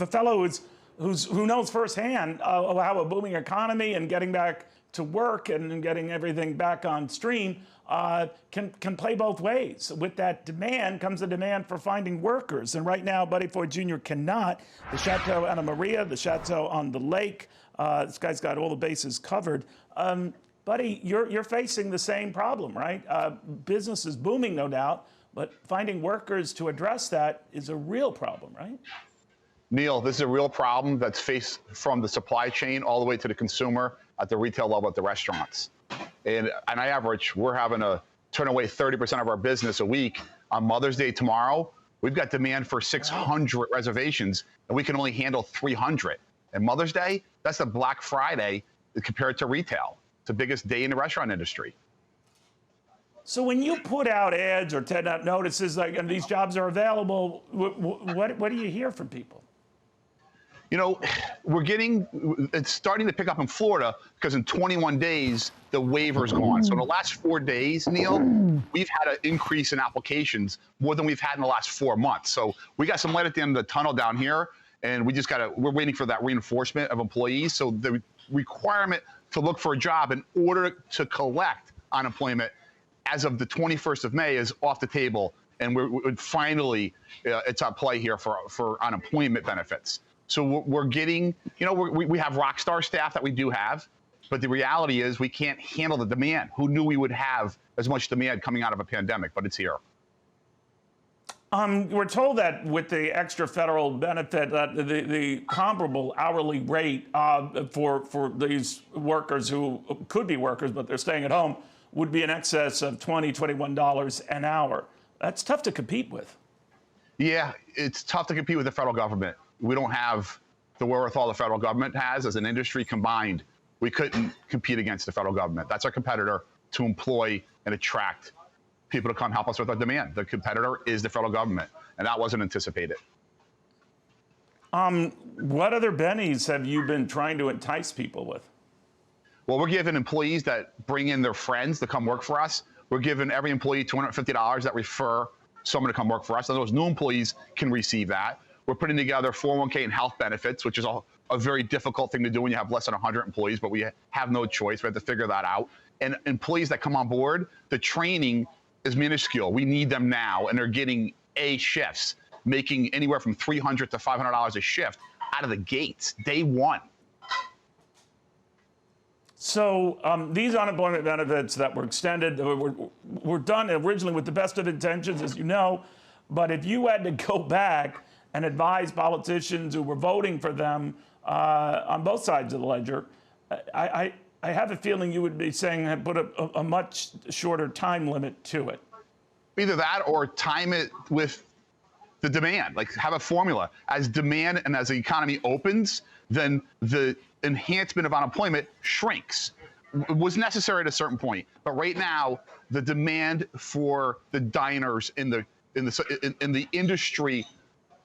a fellow who knows firsthand how a booming economy and getting back to work and getting everything back on stream can play both ways. With that demand comes the demand for finding workers. And right now, Buddy Foy Jr. cannot. The Chateau Anna Maria, the Chateau on the lake, this guy's got all the bases covered. Buddy, you're facing the same problem, right? Business is booming, no doubt, but finding workers to address that is a real problem, right? Neil, this is a real problem that's faced from the supply chain all the way to the consumer at the retail level at the restaurants. And on average, we're having to turn away 30% of our business a week. On Mother's Day tomorrow, we've got demand for 600 reservations, and we can only handle 300. And Mother's Day, that's the Black Friday compared to retail. It's the biggest day in the restaurant industry. So when you put out ads or send out notices like these jobs are available, what do you hear from people? You know, it's starting to pick up in Florida because in 21 days, the waiver's gone. So in the last 4 days, Neil, we've had an increase in applications more than we've had in the last 4 months. So we got some light at the end of the tunnel down here, and we're waiting for that reinforcement of employees. So the requirement to look for a job in order to collect unemployment as of the 21st of May is off the table. And we're finally, it's at play here for unemployment benefits. So we're getting, you know, we have rock star staff that we do have, but the reality is we can't handle the demand. Who knew we would have as much demand coming out of a pandemic, but it's here. We're told that with the extra federal benefit, that the comparable hourly rate for these workers who could be workers, but they're staying at home, would be in excess of $20, $21 an hour. That's tough to compete with. Yeah, it's tough to compete with the federal government. We don't have the wherewithal the federal government has as an industry combined. We couldn't compete against the federal government. That's our competitor to employ and attract people to come help us with our demand. The competitor is the federal government, and that wasn't anticipated. What other bennies have you been trying to entice people with? Well, we're giving employees that bring in their friends to come work for us. We're giving every employee $250 that refer someone to come work for us. And those new employees can receive that. We're putting together 401k and health benefits, which is a very difficult thing to do when you have less than 100 employees, but we have no choice. We have to figure that out. And employees that come on board, the training is minuscule. We need them now, and they're getting A shifts, making anywhere from $300 to $500 a shift out of the gates, day one. So these unemployment benefits that were extended were done originally with the best of intentions, as you know, but if you had to go back and advise politicians who were voting for them on both sides of the ledger, I have a feeling you would be saying put a much shorter time limit to it. Either that or time it with the demand, like have a formula. As demand and as the economy opens, then the enhancement of unemployment shrinks. It was necessary at a certain point, but right now, the demand for the diners in the industry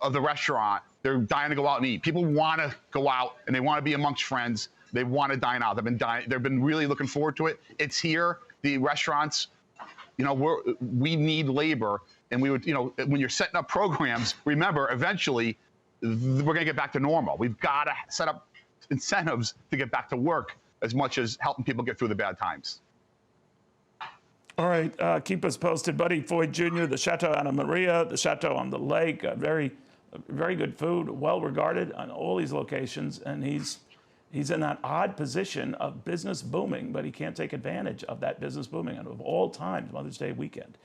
of the restaurant, they're dying to go out and eat. People want to go out and they want to be amongst friends. They want to dine out. They've been really looking forward to it. It's here. The restaurants, you know, we need labor, and we would, you know, when you're setting up programs, remember, eventually, we're going to get back to normal. We've got to set up incentives to get back to work as much as helping people get through the bad times. All right, keep us posted, Buddy Foy Jr., the Chateau Anna Maria, the Chateau on the lake, very good food, well regarded on all these locations, and he's in that odd position of business booming, but he can't take advantage of that business booming, and of all times, Mother's Day weekend.